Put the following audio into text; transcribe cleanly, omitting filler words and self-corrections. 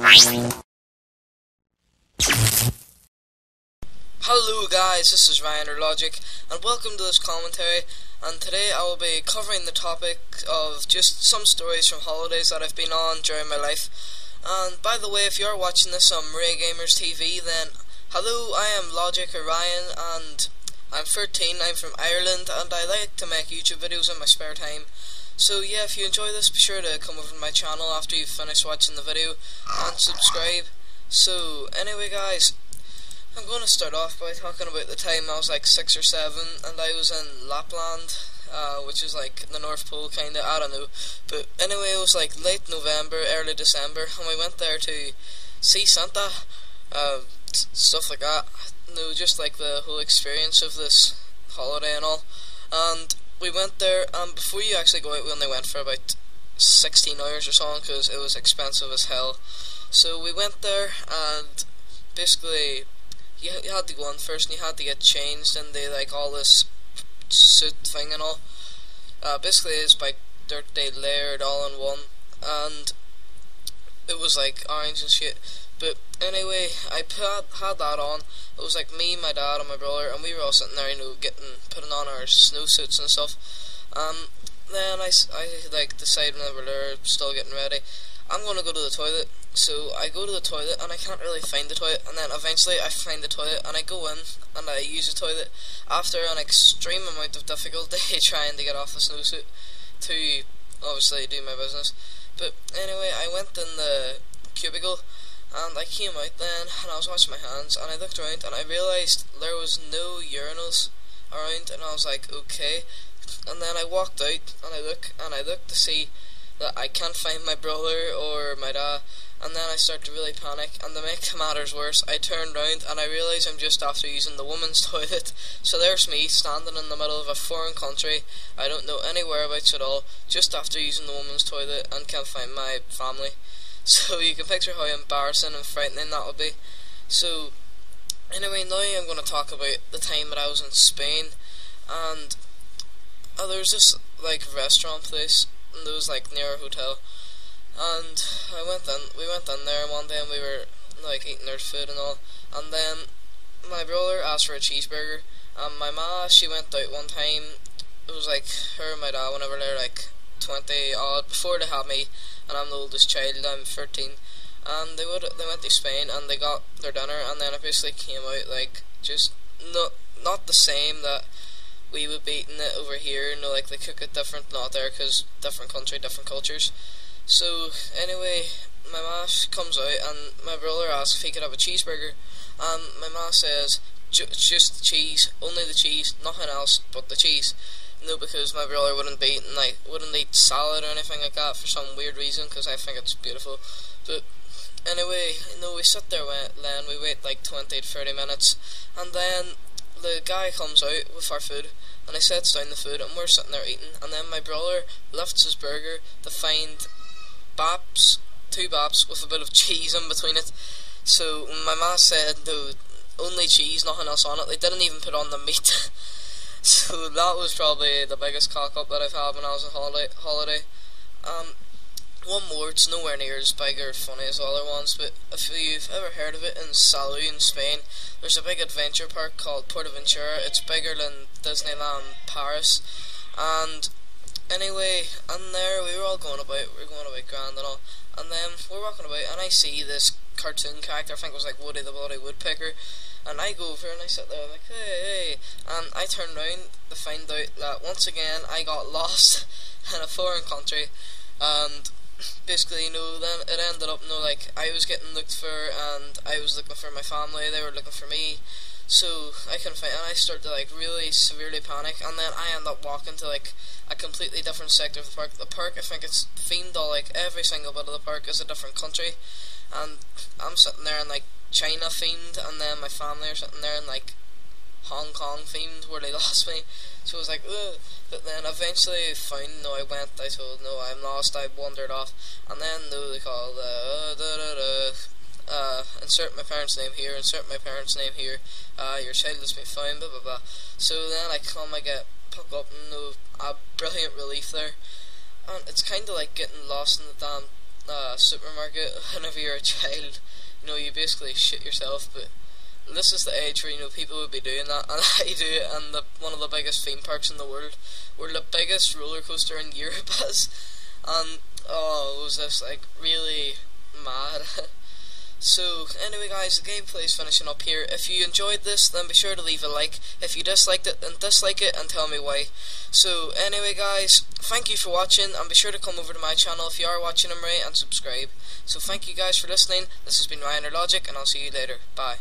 Hello guys, this is Ryan or Logic, and welcome to this commentary. And today I will be covering the topic of just some stories from holidays that I've been on during my life. And by the way, if you're watching this on Ray Gamers TV, then hello, I am Logic or Ryan, and I'm 13, I'm from Ireland, and I like to make YouTube videos in my spare time. So yeah, if you enjoy this, be sure to come over to my channel after you've finished watching the video, and subscribe. So anyway guys, I'm going to start off by talking about the time I was like 6 or 7 and I was in Lapland, which is like the North Pole kinda, I don't know. But anyway, it was like late November, early December, and we went there to see Santa, stuff like that. No, just like the whole experience of this holiday and all. And we went there, and before you actually go out, we only went for about 16 hours or something, because it was expensive as hell. So we went there, and basically you had to go on first, and you had to get changed, and they like all this suit thing and all. Basically it's like they layered all in one, and it was like orange and shit. But anyway, I had that on. It was like me, my dad, and my brother, and we were all sitting there, you know, putting on our snowsuits and stuff. Then I like decided when we were still getting ready, I'm gonna go to the toilet. So I go to the toilet and I can't really find the toilet, and then eventually I find the toilet and I go in and I use the toilet after an extreme amount of difficulty trying to get off the snowsuit to obviously do my business. But anyway, I went in the cubicle and I came out then, and I was washing my hands, and I looked around and I realised there was no urinals around, and I was like, okay. And then I walked out and I look to see that I can't find my brother or my dad. And then I start to really panic, and to make matters worse, I turn round and I realise I'm just after using the women's toilet. So there's me standing in the middle of a foreign country, I don't know any whereabouts at all, just after using the women's toilet, and can't find my family. So you can picture how embarrassing and frightening that would be. So anyway, now I'm going to talk about the time that I was in Spain, and there was this like restaurant place, and it was like near a hotel. And we went in there one day, and we were like eating our food and all, and then my brother asked for a cheeseburger, and my ma, she went out one time. It was like her and my dad whenever they were like 20 odd, before they had me, and I'm the oldest child, I'm 13, and they went to Spain and they got their dinner, and then it basically came out like just not the same that we would be eating it over here. You know, like they cook it different, not there, because different country, different cultures. So anyway, my ma comes out and my brother asks if he could have a cheeseburger, and my ma says just the cheese, only the cheese, nothing else but the cheese. No, because my brother wouldn't eat salad or anything like that for some weird reason, because I think it's beautiful. But anyway, you know, we sit there then we wait like 20 to 30 minutes, and then the guy comes out with our food, and he sets down the food, and we're sitting there eating, and then my brother lifts his burger to find two baps with a bit of cheese in between it. So my ma said no, only cheese, nothing else on it. They didn't even put on the meat. So that was probably the biggest cock up that I've had when I was on holiday. One more, it's nowhere near as big or funny as other ones, but if you've ever heard of it, in Salou in Spain, there's a big adventure park called Portaventura. It's bigger than Disneyland Paris, and anyway, and there we were all going about grand and all, and then we're walking about, and I see this cartoon character, I think it was like Woody the Bloody Woodpecker, and I go over and I sit there, I'm like, hey, and I turn round to find out that once again I got lost in a foreign country, and basically, you know, then it ended up, you know, like I was getting looked for, and I was looking for my family, they were looking for me. So I couldn't find, and I started to like really severely panic, and then I end up walking to like a completely different sector of the park. The park, I think it's themed all, like every single bit of the park is a different country, and I'm sitting there in like China themed, and then my family are sitting there in like Hong Kong themed, where they lost me. So I was like, ugh. But then eventually found, no, I told, no, I'm lost, I wandered off, and then no, they called insert my parents' name here, insert my parents' name here, your child has been found, blah blah blah. So then I get picked up, and a brilliant relief there, and it's kind of like getting lost in the damn supermarket whenever you're a child. You know, you basically shit yourself, but this is the age where, you know, people would be doing that, and I do it, and one of the biggest theme parks in the world, where the biggest roller coaster in Europe is, and oh, it was just like really mad. So anyway guys, the gameplay's finishing up here. If you enjoyed this, then be sure to leave a like. If you disliked it, then dislike it and tell me why. So anyway guys, thank you for watching, and be sure to come over to my channel if you are watching and rate and subscribe. So thank you guys for listening. This has been Ryan or Logic, and I'll see you later. Bye.